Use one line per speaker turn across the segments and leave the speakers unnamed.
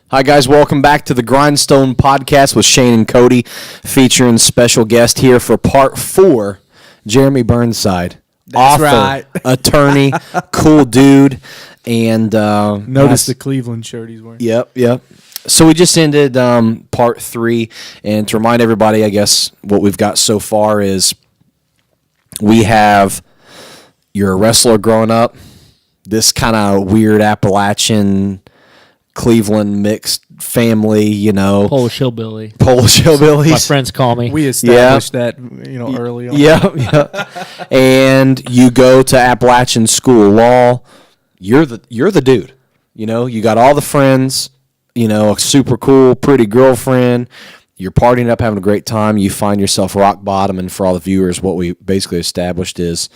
Hi, guys. Welcome back to the Grindstone podcast with Shane and Cody, featuring special guest here for part 4, Jeremy Burnside.
That's
author,
right.
Attorney, cool dude, and...
Notice the Cleveland shirt he's wearing.
Yep. So we just ended part 3, and to remind everybody, I guess, what we've got so far is we have you're a wrestler growing up, this kind of weird Appalachian... Cleveland mixed family,
Polish hillbilly.
My
friends call me.
We established that, early on.
Yeah. And you go to Appalachian School of Law. You're the dude. You got all the friends. A super cool, pretty girlfriend. You're partying up, having a great time. You find yourself rock bottom, and for all the viewers, what we basically established is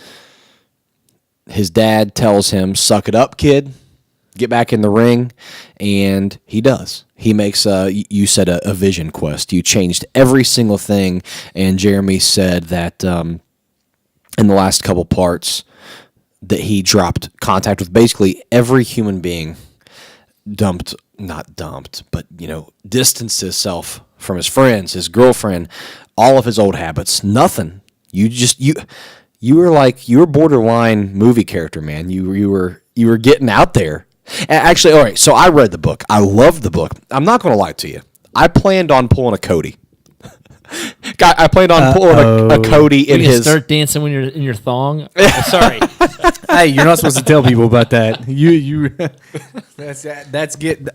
his dad tells him, "Suck it up, kid. Get back in the ring," and he does. He makes you said a vision quest. You changed every single thing, and Jeremy said that in the last couple parts that he dropped contact with basically every human being, distanced himself from his friends, his girlfriend, all of his old habits. Nothing. You were borderline movie character, man. You were getting out there. Actually, all right, so I read the book. I loved the book. I'm not going to lie to you. I planned on pulling a Cody. I planned on pulling a Cody in his...
start dancing when you're in your thong? Sorry.
Hey, you're not supposed to tell people about that. You that's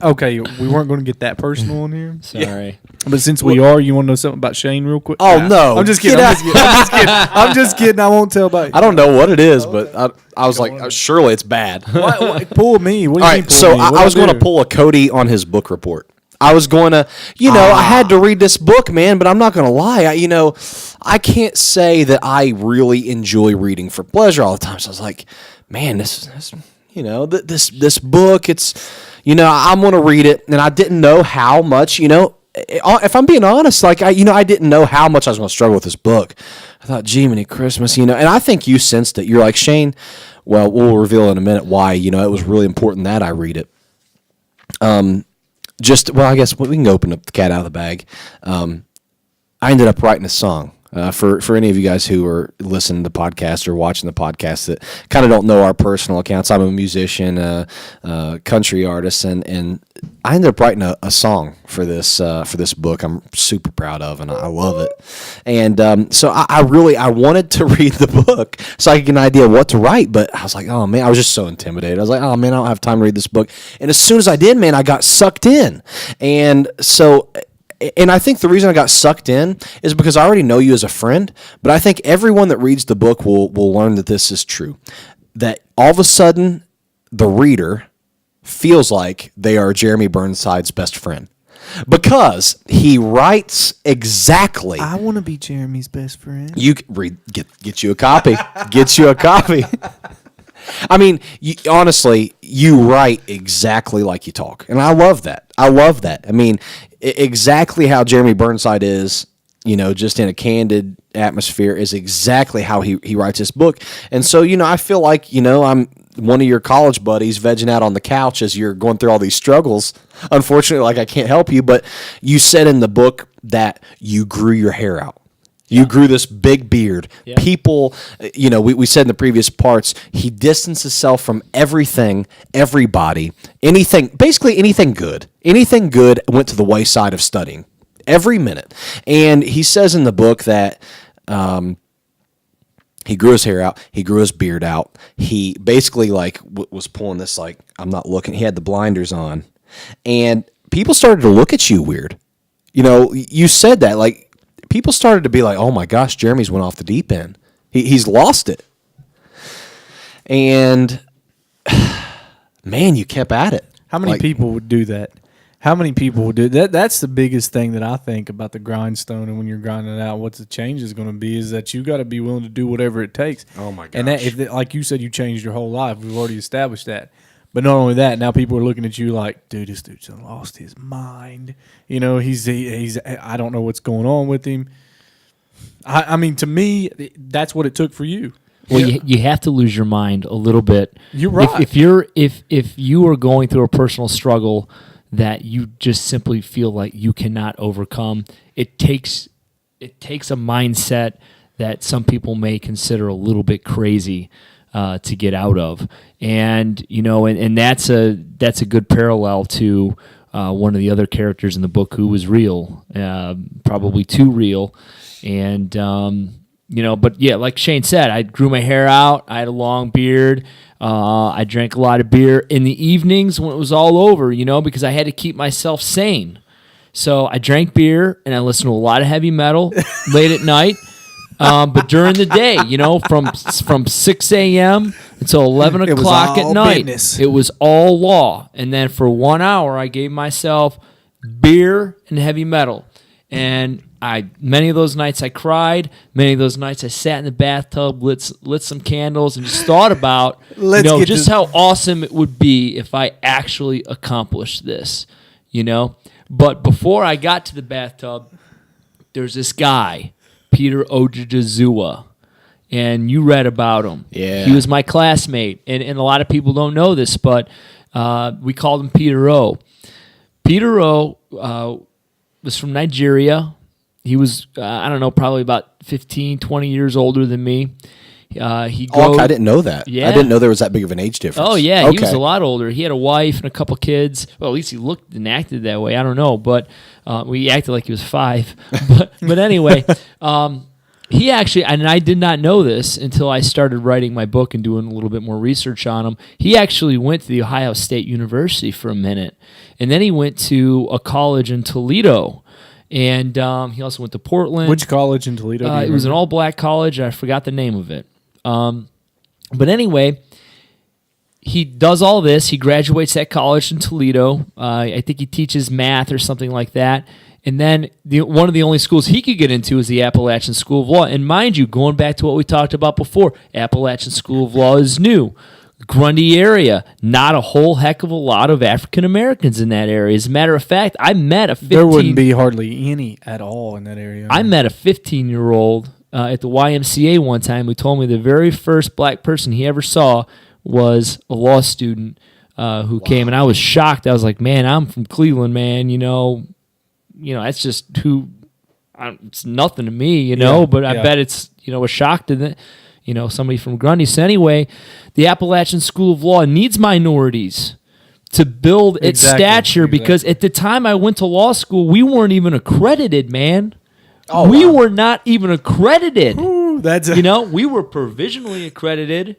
okay, we weren't going to get that personal on here.
Sorry.
But since we are, you want to know something about Shane real quick?
Oh, no.
I'm just kidding. I'm just kidding. I won't tell about you.
I don't know what it is, but I was like, surely it's bad.
What, pull me. What do you mean pull
so
me?
I was going to pull a Cody on his book report. I was going to, I had to read this book, man, but I'm not going to lie. I can't say that I really enjoy reading for pleasure all the time. So I was like, man, this book, it's, I'm going to read it. And I didn't know how much, if I'm being honest, I didn't know how much I was going to struggle with this book. I thought, gee, many Christmas, and I think you sensed it. You're like, Shane, well, we'll reveal in a minute why, it was really important that I read it. I guess we can open up the cat out of the bag. I ended up writing a song for any of you guys who are listening to the podcast or watching the podcast that kind of don't know our personal accounts. I'm a musician, a country artist, and I ended up writing a song for this book. I'm super proud of, and I love it. And so I wanted to read the book so I could get an idea of what to write. But I was like, oh man, I was just so intimidated. I was like, oh man, I don't have time to read this book. And as soon as I did, man, I got sucked in. And so. And I think the reason I got sucked in is because I already know you as a friend, but I think everyone that reads the book will learn that this is true. That all of a sudden, the reader feels like they are Jeremy Burnside's best friend. Because he writes exactly...
I want to be Jeremy's best friend.
You get you a copy. Get you a copy. I mean, honestly, you write exactly like you talk. And I love that. I mean, exactly how Jeremy Burnside is, just in a candid atmosphere is exactly how he writes this book. And so, I feel like, I'm one of your college buddies vegging out on the couch as you're going through all these struggles. Unfortunately, I can't help you, but you said in the book that you grew your hair out. You grew this big beard. Yeah. People, we said in the previous parts, he distanced himself from everything, everybody, basically anything good. Anything good went to the wayside of studying every minute. And he says in the book that he grew his hair out. He grew his beard out. He basically was pulling this I'm not looking. He had the blinders on. And people started to look at you weird. You said that people started to be like, oh my gosh, Jeremy's went off the deep end. He's lost it. And, man, you kept at it.
How many people would do that? How many people would do that? That's the biggest thing that I think about the grindstone, and when you're grinding it out, what the change is going to be is that you got to be willing to do whatever it takes.
Oh, my gosh.
And that, like you said, you changed your whole life. We've already established that. But not only that, now people are looking at you like, dude, this dude's lost his mind. He's I don't know what's going on with him. I mean, to me, that's what it took for you.
Well, you have to lose your mind a little bit.
You're right.
If you are going through a personal struggle that you just simply feel like you cannot overcome. It takes a mindset that some people may consider a little bit crazy to get out of, and that's a good parallel to one of the other characters in the book who was real, probably too real, and but yeah, like Shane said, I grew my hair out, I had a long beard, I drank a lot of beer in the evenings when it was all over, because I had to keep myself sane. So I drank beer and I listened to a lot of heavy metal late at night. But during the day, from 6 a.m. until 11 o'clock at night, it was all law. And then for 1 hour, I gave myself beer and heavy metal. And many of those nights I cried. Many of those nights I sat in the bathtub, lit some candles, and just thought about just how awesome it would be if I actually accomplished this. But before I got to the bathtub, there's this guy, Peter Ojijazua, and you read about him.
Yeah.
He was my classmate, and a lot of people don't know this, but we called him Peter O. Peter O was from Nigeria. He was, probably about 15, 20 years older than me. I
didn't know that.
Yeah.
I didn't know there was that big of an age difference.
Oh, yeah, He was a lot older. He had a wife and a couple kids. Well, at least he looked and acted that way. I don't know, but we acted like he was 5. But anyway, he actually, and I did not know this until I started writing my book and doing a little bit more research on him. He actually went to the Ohio State University for a minute, and then he went to a college in Toledo. And he also went to Portland.
Which college in Toledo?
It was an all-black college. I forgot the name of it. But anyway, he does all this. He graduates at college in Toledo. I think he teaches math or something like that. And then one of the only schools he could get into is the Appalachian School of Law. And mind you, going back to what we talked about before, Appalachian School of Law is new. Grundy area, not a whole heck of a lot of African Americans in that area. As a matter of fact, I met a 15...
There wouldn't be hardly any at all in that area.
I met a 15-year-old at the YMCA one time who told me the very first black person he ever saw was a law student who came, and I was shocked. I was like, man, I'm from Cleveland, man. That's just who... it's nothing to me, but I bet it's, a shock to the... somebody from Grundy. So anyway, the Appalachian School of Law needs minorities to build its stature because at the time I went to law school, we weren't even accredited, man. We were not even accredited.
Ooh,
we were provisionally accredited,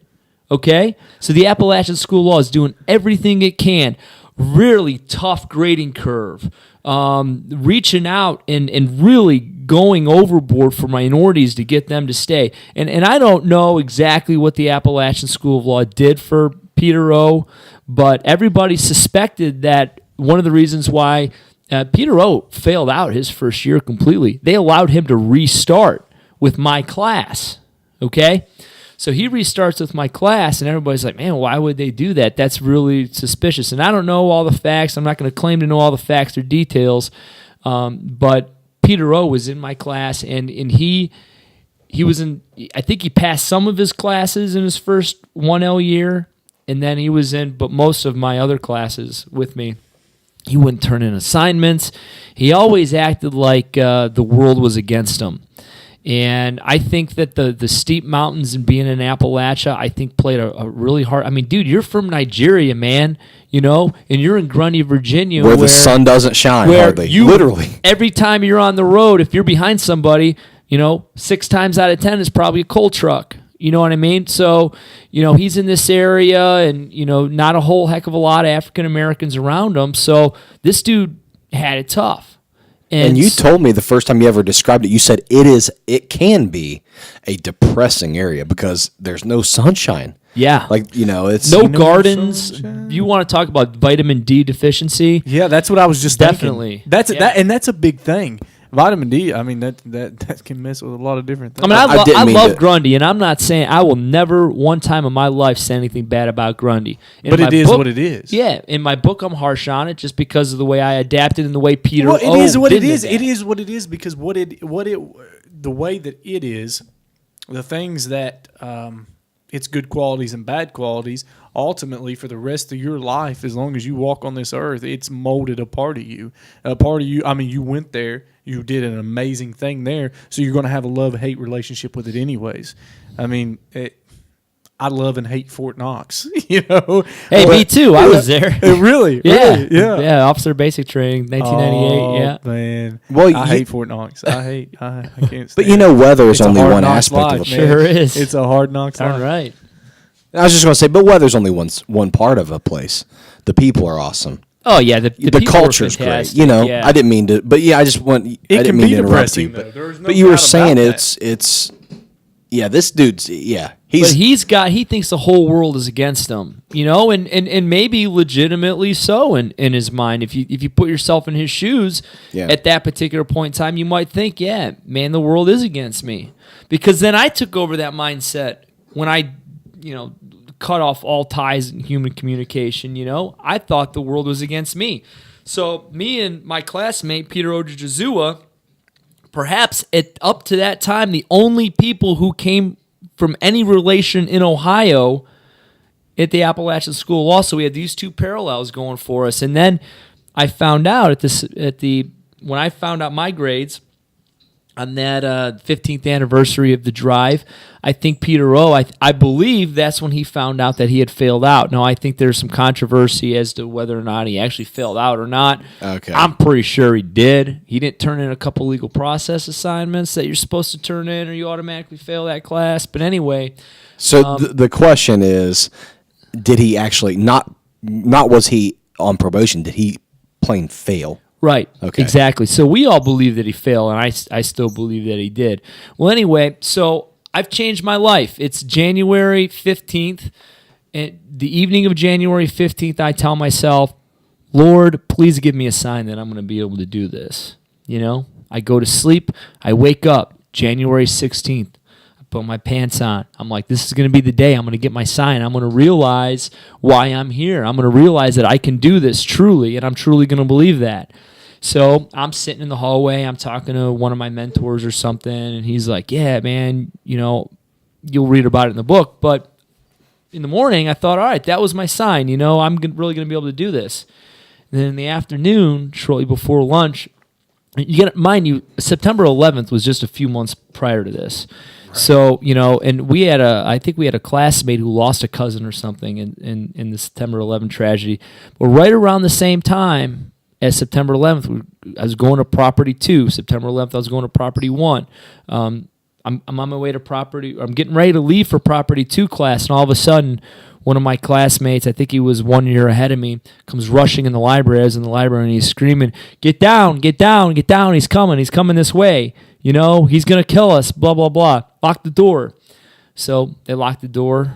okay? So the Appalachian School of Law is doing everything it can. Really tough grading curve. Reaching out and really going overboard for minorities to get them to stay. And I don't know exactly what the Appalachian School of Law did for Peter O, but everybody suspected that one of the reasons why Peter O failed out his first year completely, they allowed him to restart with my class, okay? So he restarts with my class, and everybody's like, man, why would they do that? That's really suspicious. And I don't know all the facts. I'm not going to claim to know all the facts or details. But Peter O was in my class, and he was in, I think he passed some of his classes in his first 1L year, and then he was in but most of my other classes with me. He wouldn't turn in assignments. He always acted like the world was against him. And I think that the steep mountains and being in Appalachia, I think played a really hard... I mean, dude, you're from Nigeria, man, and you're in Grundy, Virginia.
Where the sun doesn't shine, hardly. Literally.
Every time you're on the road, if you're behind somebody, 6 times out of 10 is probably a coal truck. You know what I mean? So, he's in this area and, not a whole heck of a lot of African Americans around him. So this dude had it tough.
And you told me the first time you ever described it, you said it can be a depressing area because there's no sunshine.
Yeah.
It's...
No gardens. You want to talk about vitamin D deficiency?
Yeah, that's what I was just
Definitely.
thinking. That's a big thing. Vitamin D, I mean, that can mess with a lot of different things.
I mean, I love Grundy, and I'm not saying I will never one time in my life say anything bad about Grundy.
But it is what it is.
Yeah, in my book, I'm harsh on it just because of the way I adapted and the way Peter.
Well, it is what it is. It is what it is because the way that it is, the things that its good qualities and bad qualities. Ultimately, for the rest of your life, as long as you walk on this earth, it's molded a part of you. A part of you. I mean, you went there, you did an amazing thing there, so you're going to have a love-hate relationship with it anyways. I mean, I love and hate Fort Knox. You know,
Hey, me too. I was there.
Really,
yeah. Officer basic training, 1998.
Oh,
yeah,
man.
Well,
I hate Fort Knox. I can't. Stand
But you know, weather is
It's a
only
hard
one
knocks
aspect
life,
of a
man.
Sure is.
It's a hard knocks
all
life.
right.
I was just going to say, but weather's only one part of a place. The people are awesome.
Oh yeah, the people were
culture's great.
fantastic,
You know,
yeah.
I didn't mean to, but yeah, I just want. I
It
didn't
can
mean
be
to interrupt you,
depressing, though. There's no
but you were
doubt
saying
about
it's. Yeah, this dude's. Yeah,
But he thinks the whole world is against him, you know, and maybe legitimately so in his mind. If you put yourself in his shoes at that particular point in time, you might think, yeah, man, the world is against me. Because then I took over that mindset when I, cut off all ties in human communication, I thought the world was against me. So me and my classmate, Peter Ojijizua, perhaps up to that time, the only people who came from any relation in Ohio at the Appalachian School of Law. So we had these two parallels going for us. And then I found out when I found out my grades on that 15th anniversary of the drive, I think Peter O, I believe that's when he found out that he had failed out. Now, I think there's some controversy as to whether or not he actually failed out or not.
Okay.
I'm pretty sure he did. He didn't turn in a couple legal process assignments that you're supposed to turn in or you automatically fail that class. But anyway.
So the question is, did he actually, not was he on probation, did he plain fail?
Right.
Okay.
Exactly. So we all believe that he failed, and I still believe that he did. Well, anyway, so I've changed my life. It's January 15th. And the evening of January 15th, I tell myself, Lord, please give me a sign that I'm going to be able to do this. I go to sleep. I wake up January 16th. Put my pants on. I'm like, this is going to be the day. I'm going to get my sign. I'm going to realize why I'm here. I'm going to realize that I can do this truly, and I'm truly going to believe that. So I'm sitting in the hallway. I'm talking to one of my mentors or something, and he's like, yeah, man, you'll read about it in the book. But in the morning, I thought, all right, that was my sign. I'm really going to be able to do this. And then in the afternoon, shortly before lunch, you got to mind you, September 11th was just a few months prior to this. Right. So, and I think we had a classmate who lost a cousin or something in the September 11th tragedy. But right around the same time as September 11th, I was going to Property 2. September 11th, I was going to Property 1. I'm on my way to I'm getting ready to leave for Property 2 class, and all of a sudden, one of my classmates, I think he was 1 year ahead of me, comes rushing in the library. I was in the library, and he's screaming, get down, get down, get down. He's coming this way. He's going to kill us, blah, blah, blah. Lock the door. So they locked the door,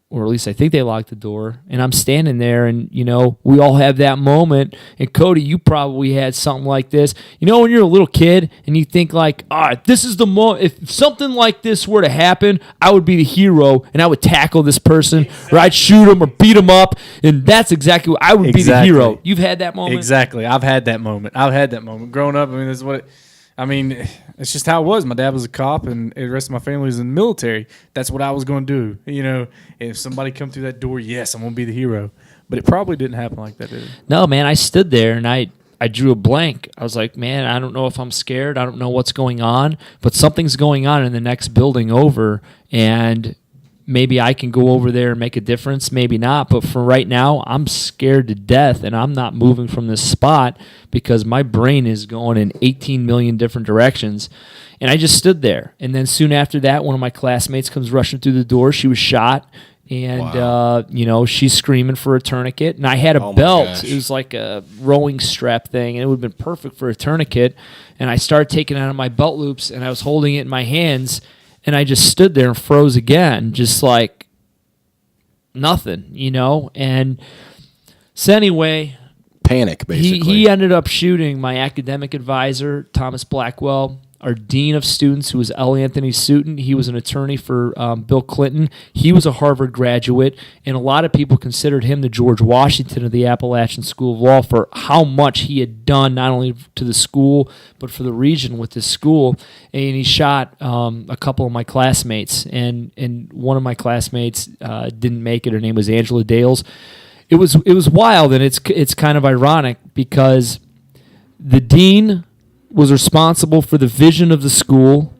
or at least I think they locked the door, and I'm standing there, and, we all have that moment. And Cody, you probably had something like this. When you're a little kid and you think like, all right, this is the moment. If something like this were to happen, I would be the hero, and I would tackle this person, or I'd shoot him or beat him up, and that's exactly what I would be the hero. You've had that moment?
Exactly. I've had that moment. Growing up, it's just how it was. My dad was a cop, and the rest of my family was in the military. That's what I was going to do. If somebody come through that door, yes, I'm going to be the hero. But it probably didn't happen like that, did it?
No, man. I stood there, and I drew a blank. I was like, man, I don't know if I'm scared. I don't know what's going on, but something's going on in the next building over, and maybe I can go over there and make a difference, maybe not. But for right now, I'm scared to death, and I'm not moving from this spot because my brain is going in 18 million different directions. And I just stood there. And then soon after that, one of my classmates comes rushing through the door. She was shot, and, she's screaming for a tourniquet. And I had a belt. It was like a rowing strap thing, and it would have been perfect for a tourniquet. And I started taking it out of my belt loops, and I was holding it in my hands. And I just stood there and froze again, just like nothing, And so anyway,
panic, basically.
He ended up shooting my academic advisor, Thomas Blackwell, our dean of students, who was L. Anthony Sutton. He was an attorney for Bill Clinton. He was a Harvard graduate, and a lot of people considered him the George Washington of the Appalachian School of Law for how much he had done, not only to the school, but for the region with this school. And he shot a couple of my classmates, and one of my classmates didn't make it. Her name was Angela Dales. It was wild, and it's kind of ironic because the dean was responsible for the vision of the school.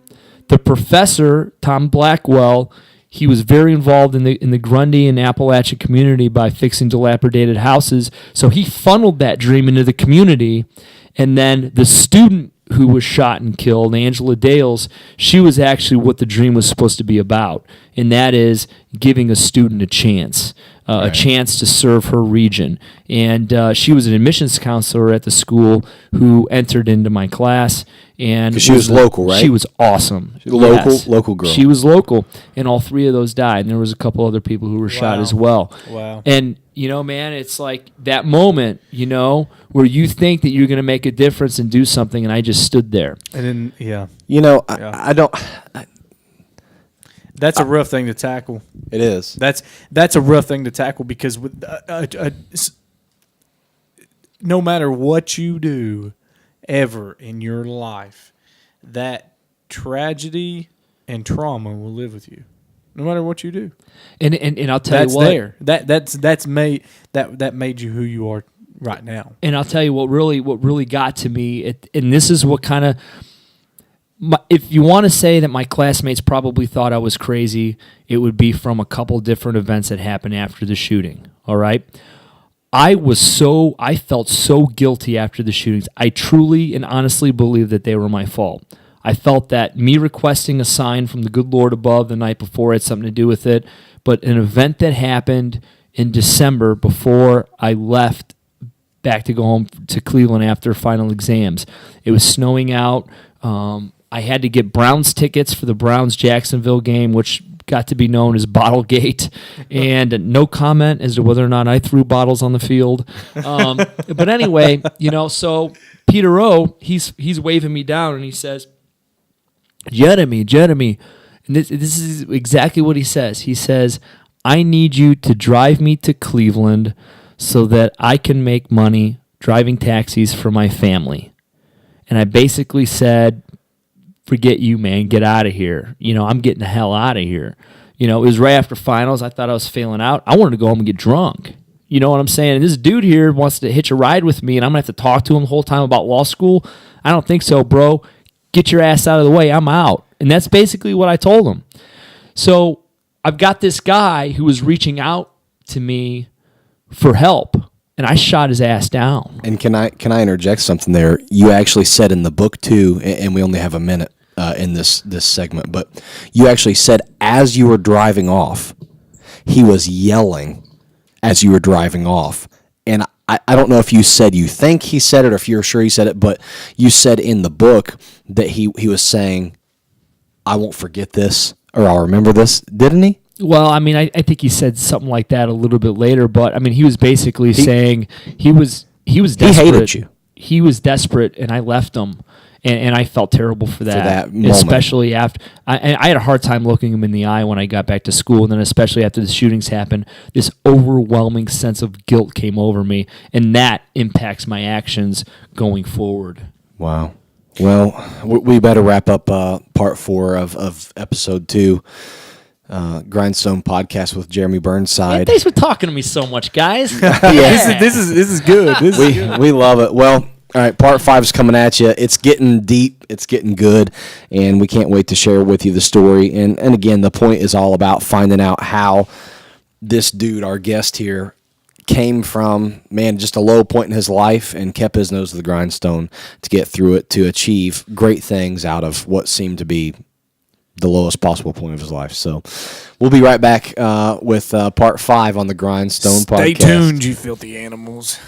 The professor, Tom Blackwell, he was very involved in the Grundy and Appalachian community by fixing dilapidated houses. So he funneled that dream into the community. And then the student who was shot and killed, Angela Dales, she was actually what the dream was supposed to be about. And that is giving a student a chance. A chance to serve her region. And she was an admissions counselor at the school who entered into my class. And
she was local, right?
She was awesome.
Local girl.
She was local, and all three of those died. And there was a couple other people who were shot as well.
Wow.
And, man, it's like that moment, where you think that you're going to make a difference and do something, and I just stood there.
And then,
I don't...
That's a rough thing to tackle.
It is.
That's a rough thing to tackle because with no matter what you do ever in your life, that tragedy and trauma will live with you, no matter what you do.
And I'll tell you what,
there. That's made that made you who you are right now.
And I'll tell you what really got to me, and this is what kind of. If you want to say that my classmates probably thought I was crazy, it would be from a couple different events that happened after the shooting, all right? I felt so guilty after the shootings. I truly and honestly believe that they were my fault. I felt that me requesting a sign from the good Lord above the night before had something to do with it, but an event that happened in December before I left back to go home to Cleveland after final exams. It was snowing out. I had to get Browns tickets for the Browns-Jacksonville game, which got to be known as Bottlegate, and no comment as to whether or not I threw bottles on the field. But anyway, so Peter O, he's waving me down, and he says, Jeremy, and this is exactly what he says. He says, I need you to drive me to Cleveland so that I can make money driving taxis for my family. And I basically said, forget you, man. Get out of here. I'm getting the hell out of here. It was right after finals. I thought I was failing out. I wanted to go home and get drunk. You know what I'm saying? And this dude here wants to hitch a ride with me, and I'm going to have to talk to him the whole time about law school. I don't think so, bro. Get your ass out of the way. I'm out. And that's basically what I told him. So I've got this guy who was reaching out to me for help, and I shot his ass down.
And can I interject something there? You actually said in the book too, and we only have a minute in this segment, but you actually said as you were driving off, he was yelling as you were driving off. And I don't know if you said you think he said it or if you're sure he said it, but you said in the book that he was saying, I won't forget this, or I'll remember this, didn't he?
Well, I mean, I think he said something like that a little bit later, but I mean, he was basically saying he was desperate.
He hated you.
He was desperate, and I left him, and I felt terrible for that
moment.
Especially after I had a hard time looking him in the eye when I got back to school, and then especially after the shootings happened, this overwhelming sense of guilt came over me, and that impacts my actions going forward.
Wow. Well, we better wrap up part 4 of episode 2. Grindstone podcast with Jeremy Burnside.
Man, thanks for talking to me so much, guys.
This is good.
We love it. Well, all right, part 5 is coming at you. It's getting deep. It's getting good, and we can't wait to share with you the story. And again, the point is all about finding out how this dude, our guest here, came from, just a low point in his life and kept his nose to the grindstone to get through it, to achieve great things out of what seemed to be the lowest possible point of his life. So we'll be right back with part 5 on the Grindstone podcast.
Stay tuned, you filthy animals.